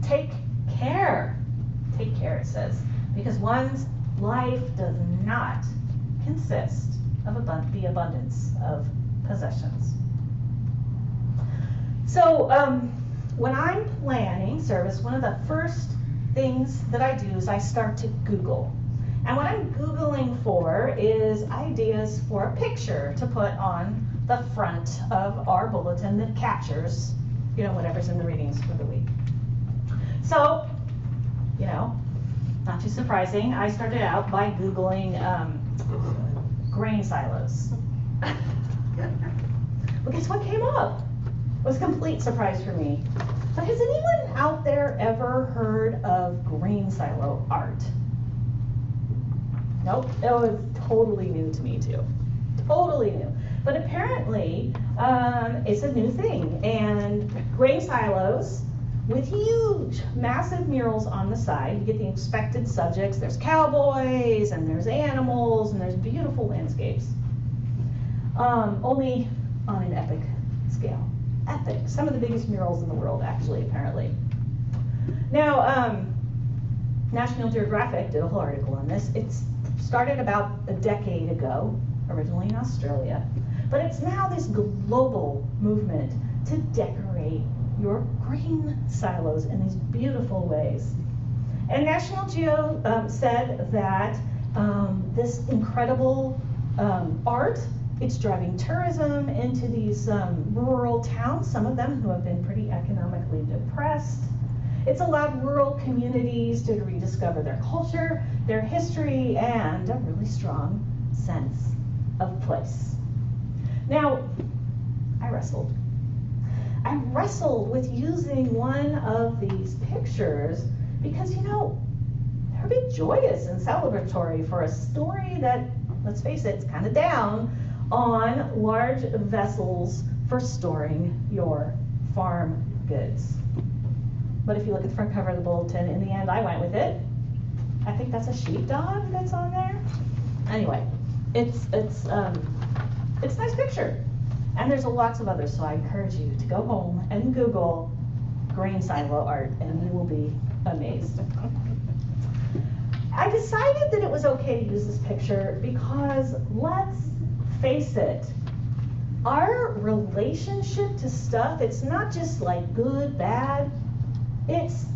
take care. Take care, it says, because one's life does not consist of the abundance of possessions. So when I'm planning service, one of the first things that I do is I start to Google. And what I'm Googling for is ideas for a picture to put on the front of our bulletin that captures, whatever's in the readings for the week. So, not too surprising, I started out by Googling grain silos. But guess what came up? It was a complete surprise for me. But has anyone out there ever heard of grain silo art? Nope, it was totally new to me too. Totally new. But apparently, it's a new thing. And grain silos with huge, massive murals on the side. You get the expected subjects. There's cowboys, and there's animals, and there's beautiful landscapes. Only on an epic scale. Epic. Some of the biggest murals in the world, actually, apparently. Now, National Geographic did a whole article on this. It started about a decade ago, originally in Australia. But it's now this global movement to decorate your grain silos in these beautiful ways. And National Geo said that this incredible art, it's driving tourism into these rural towns, some of them who have been pretty economically depressed. It's allowed rural communities to rediscover their culture, their history, and a really strong sense of place. Now, I wrestled with using one of these pictures because, they're a bit joyous and celebratory for a story that, let's face it, it's kind of down on large vessels for storing your farm goods. But if you look at the front cover of the bulletin, in the end, I went with it. I think that's a sheepdog that's on there. Anyway, it's a nice picture. And there's lots of others, so I encourage you to go home and Google grain silo art, and you will be amazed. I decided that it was okay to use this picture because, let's face it, our relationship to stuff, it's not just like good, bad, it's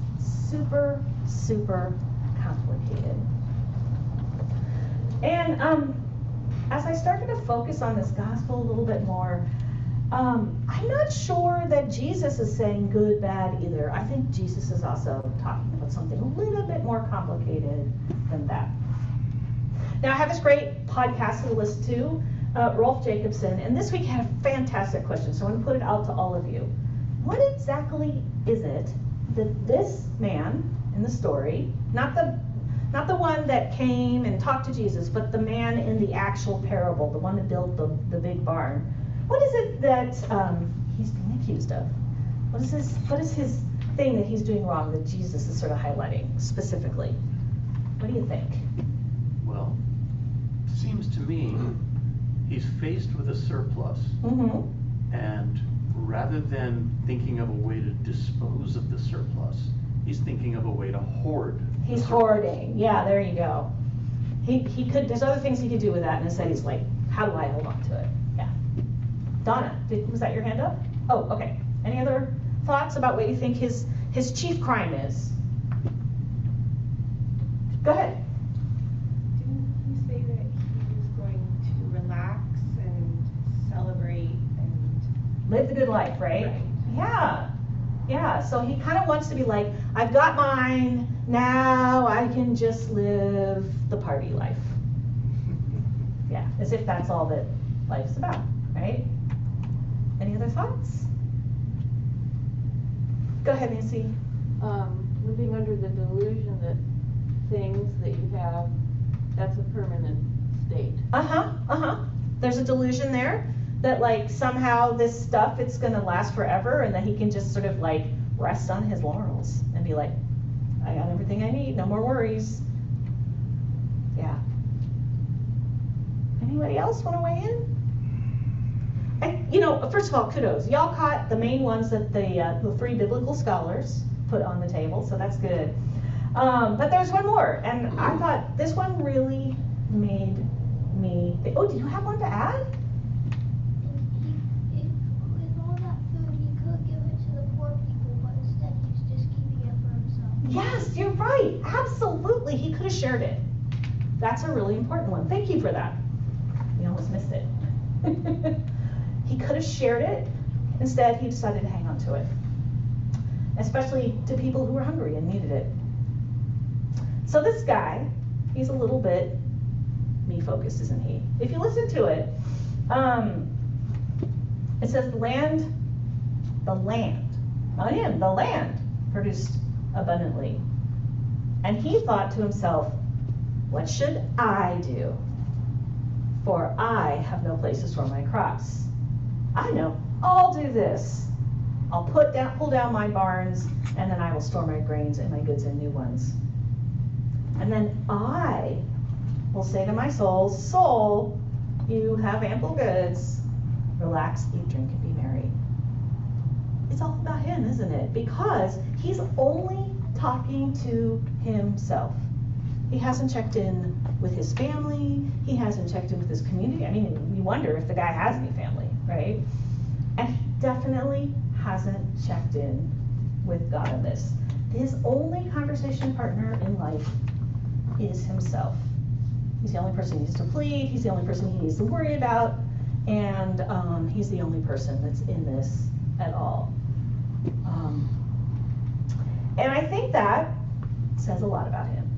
super, super complicated. And as I started to focus on this gospel a little bit more, I'm not sure that Jesus is saying good, bad either. I think Jesus is also talking about something a little bit more complicated than that. Now, I have this great podcast to listen to, Rolf Jacobson, and this week had a fantastic question, so I'm going to put it out to all of you. What exactly is it that this man in the story, not the one that came and talked to Jesus, but the man in the actual parable, the one that built the big barn. What is it that he's being accused of? What is his thing that he's doing wrong that Jesus is sort of highlighting specifically? What do you think? Well, it seems to me he's faced with a surplus. Mm-hmm. And rather than thinking of a way to dispose of the surplus, he's thinking of a way to hoard. He's hoarding. Yeah, there you go. He could. There's other things he could do with that, and instead he's like, how do I hold on to it? Yeah. Donna, was that your hand up? Oh, okay. Any other thoughts about what you think his chief crime is? Go ahead. Didn't he say that he was going to relax and celebrate and Live the good life, right? Right. Yeah. Yeah, so he kind of wants to be like, I've got mine, now I can just live the party life. Yeah, as if that's all that life's about, right? Any other thoughts? Go ahead, Nancy. Living under the delusion that things that you have, that's a permanent state. There's a delusion there that like somehow this stuff, it's gonna last forever, and that he can just sort of like rest on his laurels and be like, I got everything I need, no more worries. Yeah. Anybody else want to weigh in? First of all, kudos. Y'all caught the main ones that the 3 biblical scholars put on the table, so that's good. But there's one more, and I thought this one really made me think, oh, do you have one to add? With all that food, he could give it to the poor people, but instead he's just keeping it for himself. Yes, you're right. Absolutely. He could have shared it. That's a really important one. Thank you for that. We almost missed it. He could have shared it. Instead, he decided to hang on to it, especially to people who were hungry and needed it. So this guy, he's a little bit me-focused, isn't he? If you listen to it, it says the land, not him, the land produced abundantly. And he thought to himself, what should I do? For I have no place to store my crops. I know, I'll do this. I'll pull down my barns, and then I will store my grains and my goods in new ones. And then I will say to my soul, you have ample goods. Relax, eat, drink, and be merry. It's all about him, isn't it? Because he's only talking to himself. He hasn't checked in with his family. He hasn't checked in with his community. I mean, you wonder if the guy has any family, right? And he definitely hasn't checked in with God in this. His only conversation partner in life is himself. He's the only person he needs to plead. He's the only person he needs to worry about. And he's the only person that's in this at all. And I think that says a lot about him,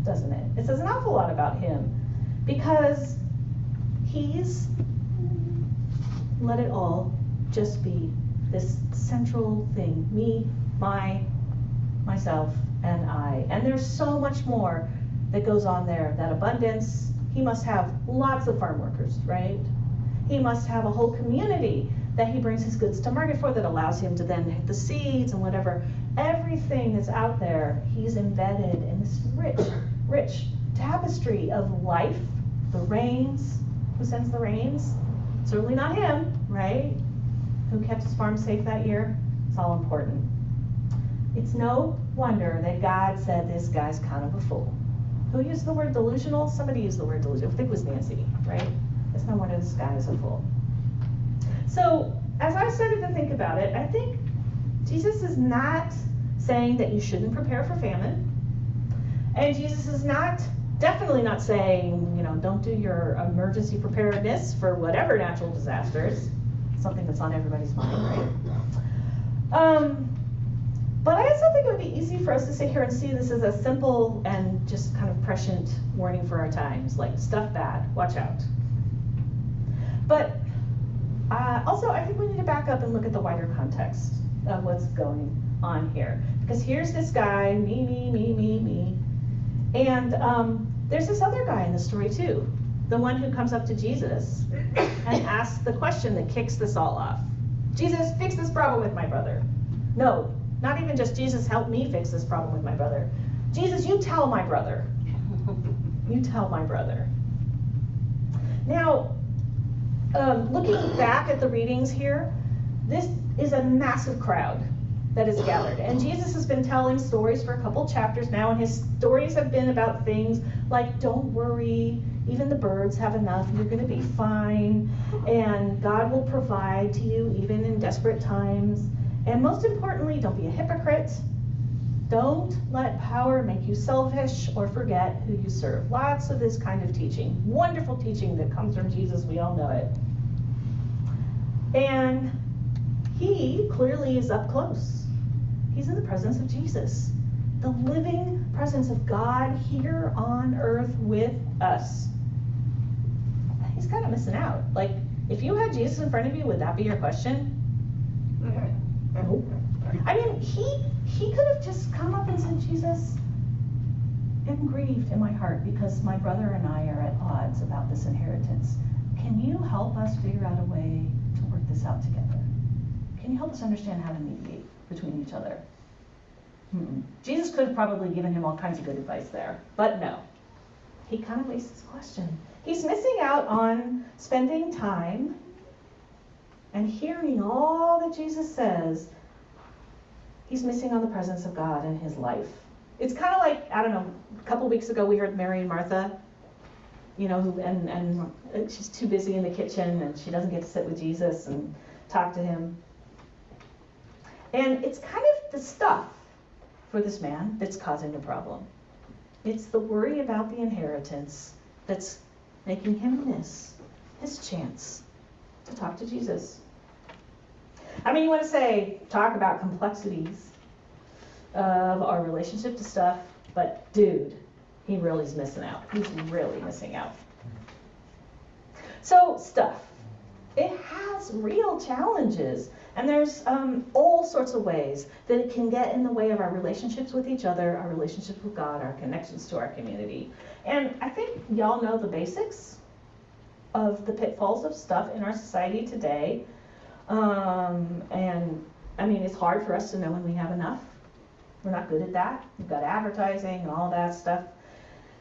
doesn't it? It says an awful lot about him, because he's let it all just be this central thing, me, myself, and I. And there's so much more that goes on there. That abundance, he must have lots of farm workers, right? He must have a whole community that he brings his goods to market for, that allows him to then hit the seeds and whatever. Everything that's out there, he's embedded in this rich tapestry of life. The rains, who sends the rains? Certainly not him, right? Who kept his farm safe that year? It's all important. It's no wonder that God said this guy's kind of a fool. Who used the word delusional? Somebody used the word delusional. I think it was Nancy, right? It's no wonder this guy is a fool. So, as I started to think about it, I think Jesus is not saying that you shouldn't prepare for famine. And Jesus is definitely not saying, don't do your emergency preparedness for whatever natural disasters. Something that's on everybody's mind, right? But I also think it would be easy for us to sit here and see this as a simple and just kind of prescient warning for our times, like stuff bad, watch out. But also, I think we need to back up and look at the wider context of what's going on here. Because here's this guy, me. And there's this other guy in the story too. The one who comes up to Jesus and asks the question that kicks this all off. Jesus, fix this problem with my brother. No, not even just Jesus, help me fix this problem with my brother. Jesus, you tell my brother. You tell my brother. Now, looking back at the readings here, this is a massive crowd that is gathered. And Jesus has been telling stories for a couple chapters now, and his stories have been about things like, don't worry, even the birds have enough, you're going to be fine, and God will provide to you even in desperate times. And most importantly, don't be a hypocrite. Don't let power make you selfish or forget who you serve. Lots of this kind of teaching, wonderful teaching that comes from Jesus, we all know it. And he clearly is up close. He's in the presence of Jesus, the living presence of God here on earth with us. He's kind of missing out. Like, if you had Jesus in front of you, would that be your question? No. I mean, he could have just come up and said, Jesus, I'm grieved in my heart because my brother and I are at odds about this inheritance. Can you help us figure out a way to work this out together? Can you help us understand how to mediate between each other? Jesus could have probably given him all kinds of good advice there, but no. He kind of wastes his question. He's missing out on spending time and hearing all that Jesus says he's missing on the presence of God in his life. It's kind of like, I don't know, a couple weeks ago we heard Mary and Martha, you know, and she's too busy in the kitchen and she doesn't get to sit with Jesus and talk to him. And it's kind of the stuff for this man that's causing the problem. It's the worry about the inheritance that's making him miss his chance to talk to Jesus. I mean, you want to talk about complexities of our relationship to stuff, but dude, he really is missing out. He's really missing out. So stuff, it has real challenges, and there's all sorts of ways that it can get in the way of our relationships with each other, our relationships with God, our connections to our community. And I think y'all know the basics of the pitfalls of stuff in our society today. And I mean, it's hard for us to know when we have enough. We're not good at that. We've got advertising and all that stuff.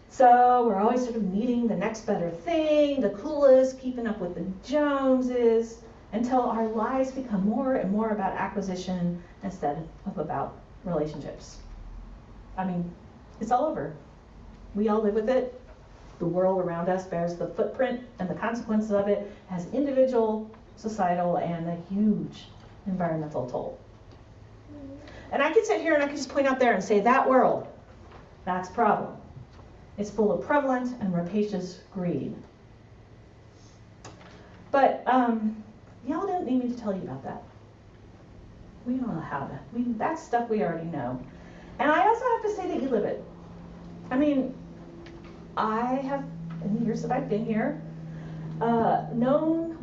So we're always sort of needing the next better thing, the coolest, keeping up with the Joneses, until our lives become more and more about acquisition instead of about relationships. I mean, it's all over. We all live with it. The world around us bears the footprint and the consequences of it as individual, societal, and a huge environmental toll. And I could sit here and I could just point out there and say that world, that's a problem. It's full of prevalent and rapacious greed. But y'all don't need me to tell you about that. We don't know how to. That's stuff we already know. And I also have to say that you live it. I mean, I have, in the years that I've been here, known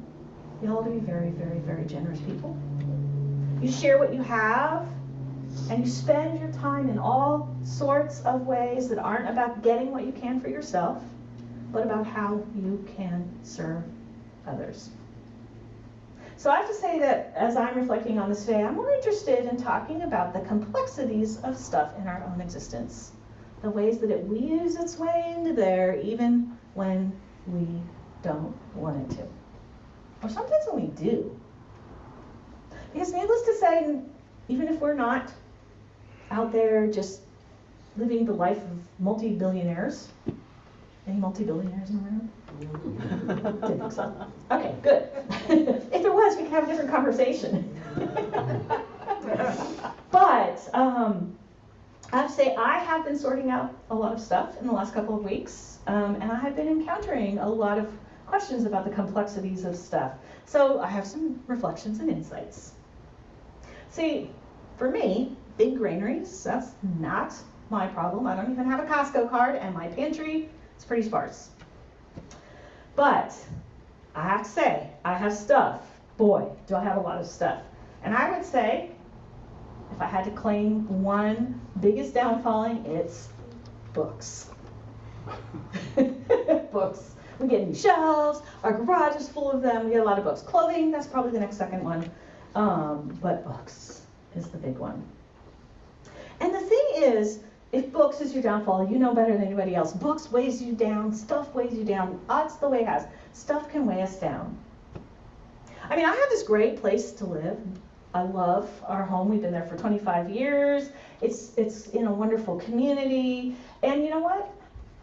y'all to be very, very, very generous people. You share what you have, and you spend your time in all sorts of ways that aren't about getting what you can for yourself, but about how you can serve others. So I have to say that as I'm reflecting on this today, I'm more interested in talking about the complexities of stuff in our own existence, the ways that it weaves its way into there even when we don't want it to. Or sometimes when we do. Because needless to say, even if we're not out there just living the life of multi-billionaires, any multi-billionaires in the room? Didn't think so. Okay, good. If it was, we could have a different conversation. But I have to say, I have been sorting out a lot of stuff in the last couple of weeks, and I have been encountering a lot of questions about the complexities of stuff. So I have some reflections and insights. See, for me, big granaries, that's not my problem. I don't even have a Costco card, and my pantry is pretty sparse. But I have to say, I have stuff. Boy, do I have a lot of stuff. And I would say, if I had to claim one biggest downfalling, it's books. Books. We get new shelves, our garage is full of them, we get a lot of books. Clothing, that's probably the next second one. But books is the big one. And the thing is, if books is your downfall, you know better than anybody else. Books weighs you down, stuff weighs you down. That's the way it has. Stuff can weigh us down. I mean, I have this great place to live. I love our home. We've been there for 25 years. It's in a wonderful community. And you know what?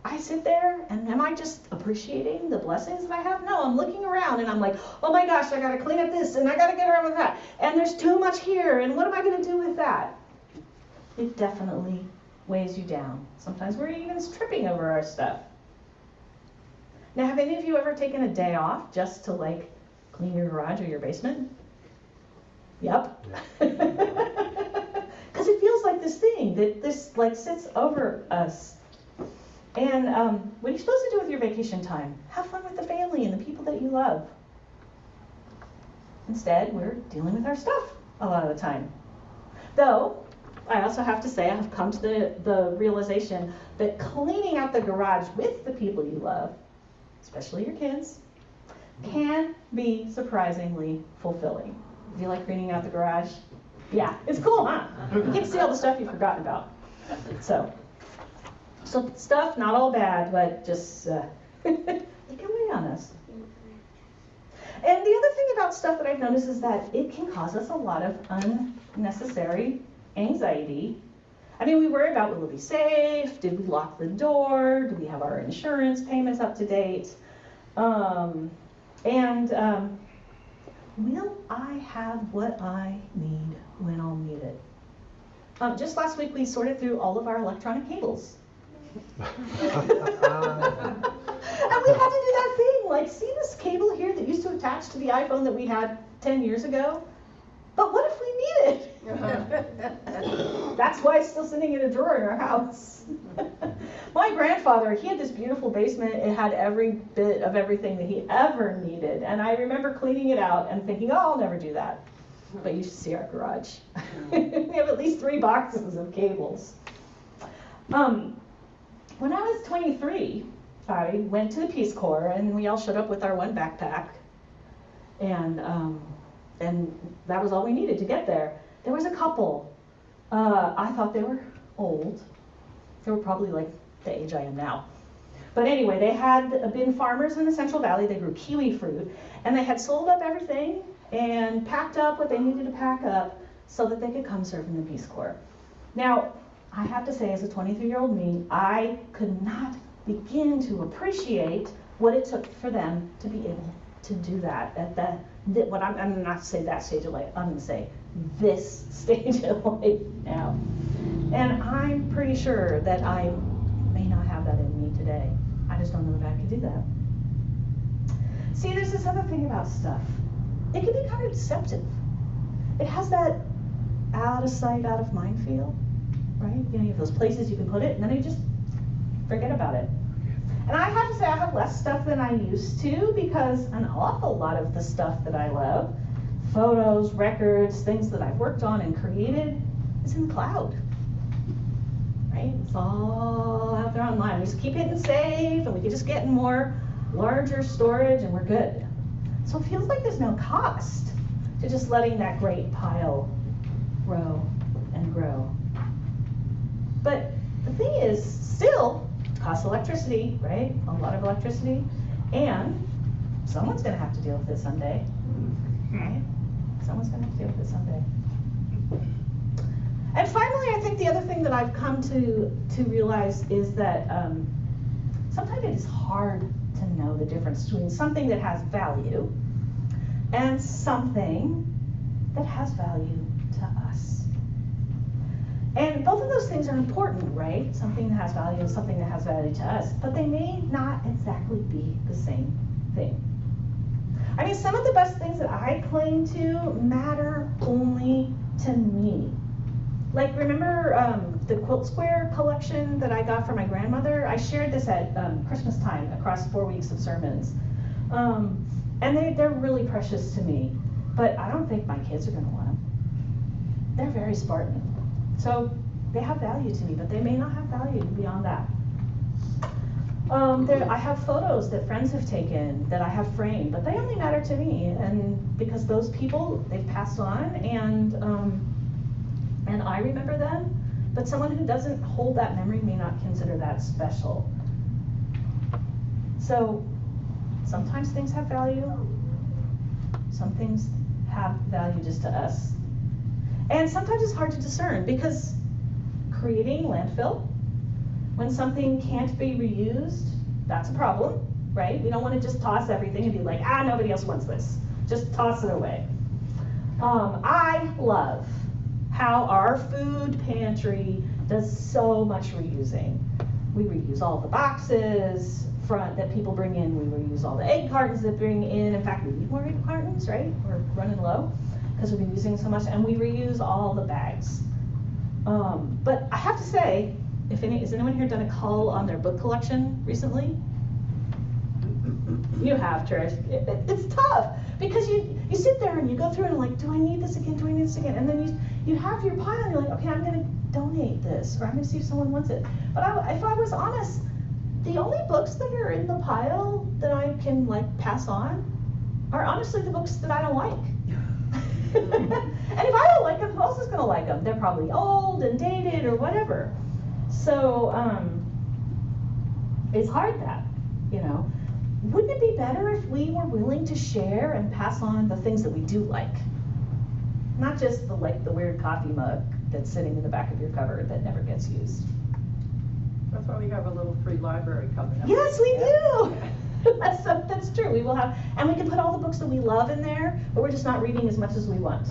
I sit there and am I just appreciating the blessings that I have? No, I'm looking around and I'm like, oh my gosh, I got to clean up this and I got to get around with that. And there's too much here and what am I going to do with that? It definitely weighs you down. Sometimes we're even tripping over our stuff. Now, have any of you ever taken a day off just to like clean your garage or your basement? Yep. Because it feels like this thing that this like sits over us. And what are you supposed to do with your vacation time? Have fun with the family and the people that you love. Instead, we're dealing with our stuff a lot of the time. Though, I also have to say, I've come to the realization that cleaning out the garage with the people you love, especially your kids, can be surprisingly fulfilling. Do you like cleaning out the garage? Yeah, it's cool, huh? You get to see all the stuff you've forgotten about. So stuff, not all bad, but just, it can weigh on us. And the other thing about stuff that I've noticed is that it can cause us a lot of unnecessary anxiety. I mean, we worry about, will it be safe? Did we lock the door? Do we have our insurance payments up to date? Will I have what I need when I'll need it? Just last week, we sorted through all of our electronic cables. And we had to do that thing, like, see this cable here that used to attach to the iPhone that we had 10 years ago? But what if we need it? That's why it's still sitting in a drawer in our house. My grandfather, he had this beautiful basement. It had every bit of everything that he ever needed. And I remember cleaning it out and thinking, oh, I'll never do that. But you should see our garage. We have at least 3 boxes of cables. When I was 23, I went to the Peace Corps, and we all showed up with our one backpack. And that was all we needed to get there. There was a couple. I thought they were old. They were probably like the age I am now. But anyway, they had been farmers in the Central Valley. They grew kiwi fruit, and they had sold up everything and packed up what they needed to pack up so that they could come serve in the Peace Corps. Now, I have to say, as a 23-year-old me, I could not begin to appreciate what it took for them to be able to do that at I'm not to say that stage of life, I'm going to say this stage of life now. And I'm pretty sure that I may not have that in me today. I just don't know that I could do that. See, there's this other thing about stuff. It can be kind of deceptive. It has that out of sight, out of mind feel, right? You know, you have those places you can put it, and then you just forget about it. And I have to say I have less stuff than I used to, because an awful lot of the stuff that I love, photos, records, things that I've worked on and created, is in the cloud, right? It's all out there online. We just keep hitting save, and we can just get in more larger storage, and we're good. So it feels like there's no cost to just letting that great pile grow and grow. But the thing is, still, it costs electricity, right? A lot of electricity. And someone's going to have to deal with it someday, right? Someone's going to have to deal with it someday. And finally, I think the other thing that I've come to realize is that sometimes it is hard to know the difference between something that has value and something that has value to us. And both of those things are important, right? Something that has value and something that has value to us, but they may not exactly be the same thing. I mean, some of the best things that I cling to matter only to me. Like, remember the quilt square collection that I got from my grandmother? I shared this at Christmas time across 4 weeks of sermons. And they're really precious to me, but I don't think my kids are going to want them. They're very Spartan. So they have value to me, but they may not have value beyond that. I have photos that friends have taken that I have framed, but they only matter to me, and because those people, they've passed on, and I remember them, but someone who doesn't hold that memory may not consider that special. So sometimes things have value, some things have value just to us. And sometimes it's hard to discern, because creating landfill, when something can't be reused, that's a problem, right? We don't want to just toss everything and be like, nobody else wants this. Just toss it away. I love how our food pantry does so much reusing. We reuse all the boxes that people bring in. We reuse all the egg cartons that bring in. In fact, we need more egg cartons, right? We're running low because we've been using so much, and we reuse all the bags. But I have to say, has anyone here done a cull on their book collection recently? You have, Trish. It's tough, because you sit there and you go through and like, do I need this again? Do I need this again? And then you have your pile and you're like, okay, I'm going to donate this, or I'm going to see if someone wants it. But if I was honest, the only books that are in the pile that I can like pass on are honestly the books that I don't like. And if I don't like them, who else is going to like them? They're probably old and dated or whatever. So it's hard that, you know. Wouldn't it be better if we were willing to share and pass on the things that we do like? Not just the weird coffee mug that's sitting in the back of your cupboard that never gets used. That's why we have a little free library coming up. Yes, we do. That's true. We will have, and we can put all the books that we love in there, but we're just not reading as much as we want.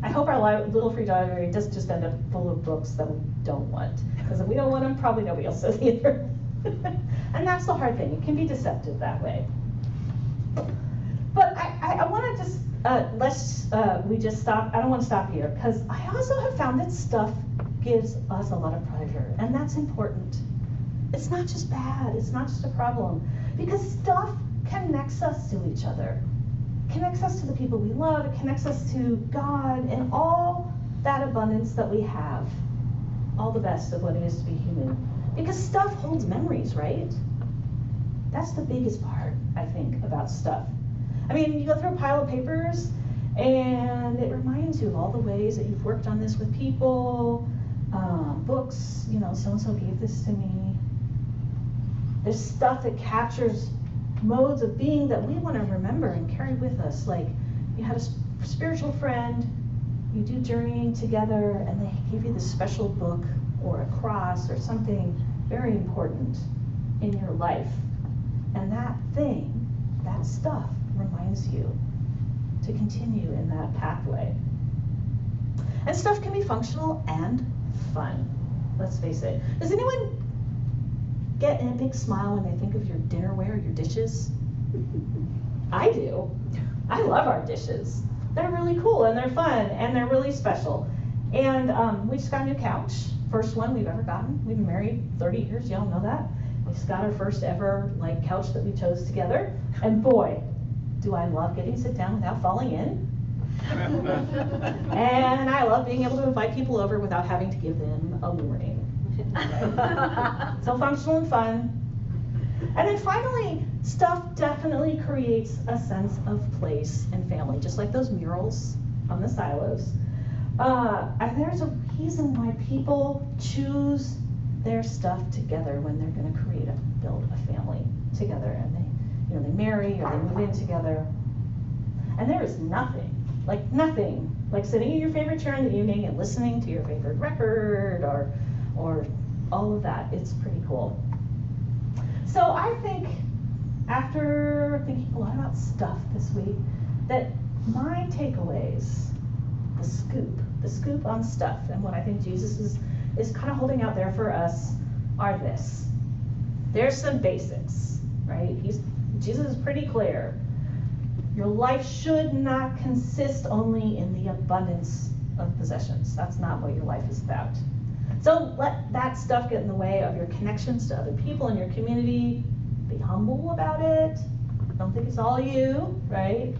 I hope our little free library doesn't just end up full of books that we don't want. Because if we don't want them, probably nobody else does either. And that's the hard thing. It can be deceptive that way. But I want to just, we just stop. I don't want to stop here, because I also have found that stuff gives us a lot of pleasure, and that's important. It's not just bad. It's not just a problem. Because stuff connects us to each other. Connects us to the people we love, it connects us to God and all that abundance that we have. All the best of what it is to be human. Because stuff holds memories, right? That's the biggest part, I think, about stuff. I mean, you go through a pile of papers and it reminds you of all the ways that you've worked on this with people, books, you know, so-and-so gave this to me. There's stuff that captures modes of being that we want to remember and carry with us. Like, you had a spiritual friend, you do journeying together, and they give you this special book or a cross or something very important in your life. And that thing, that stuff, reminds you to continue in that pathway. And stuff can be functional and fun. Let's face it. Does anyone get a big smile when they think of your dinnerware, your dishes? I do. I love our dishes. They're really cool and they're fun and they're really special. And we just got a new couch. First one we've ever gotten. We've been married 30 years, y'all know that. We just got our first ever couch that we chose together. And boy, do I love getting to sit down without falling in. And I love being able to invite people over without having to give them a warning. So functional and fun. And then finally, stuff definitely creates a sense of place and family, just like those murals on the silos. And there's a reason why people choose their stuff together when they're going to build a family together, and they marry or they move in together. And there is nothing like sitting in your favorite chair in the evening and listening to your favorite record or all of that. It's pretty cool. So I think, after thinking a lot about stuff this week, that my takeaways, the scoop on stuff, and what I think Jesus is kind of holding out there for us are this. There's some basics, right? Jesus is pretty clear. Your life should not consist only in the abundance of possessions. That's not what your life is about. So let that stuff get in the way of your connections to other people in your community. Be humble about it. Don't think it's all you, right?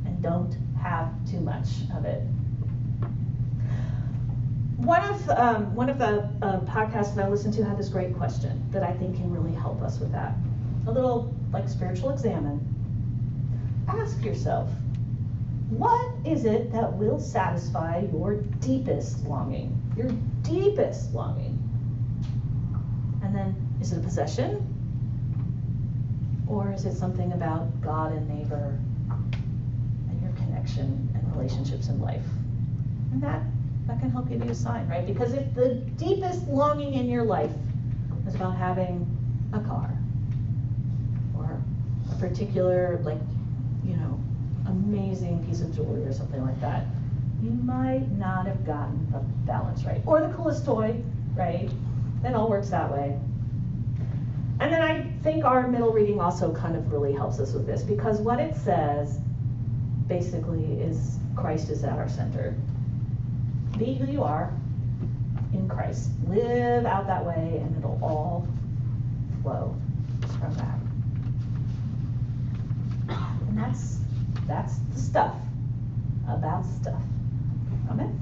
And don't have too much of it. One of the podcasts that I listened to had this great question that I think can really help us with that. A little spiritual examine. Ask yourself, what is it that will satisfy your deepest longing? Your deepest longing. And then, is it a possession? Or is it something about God and neighbor and your connection and relationships in life? And that can help give you a sign, right? Because if the deepest longing in your life is about having a car or a particular, amazing piece of jewelry or something like that, you might not have gotten the balance right. Or the coolest toy, right? It all works that way. And then I think our middle reading also kind of really helps us with this, because what it says basically is Christ is at our center. Be who you are in Christ. Live out that way and it'll all flow from that. And that's the stuff about stuff. Amen?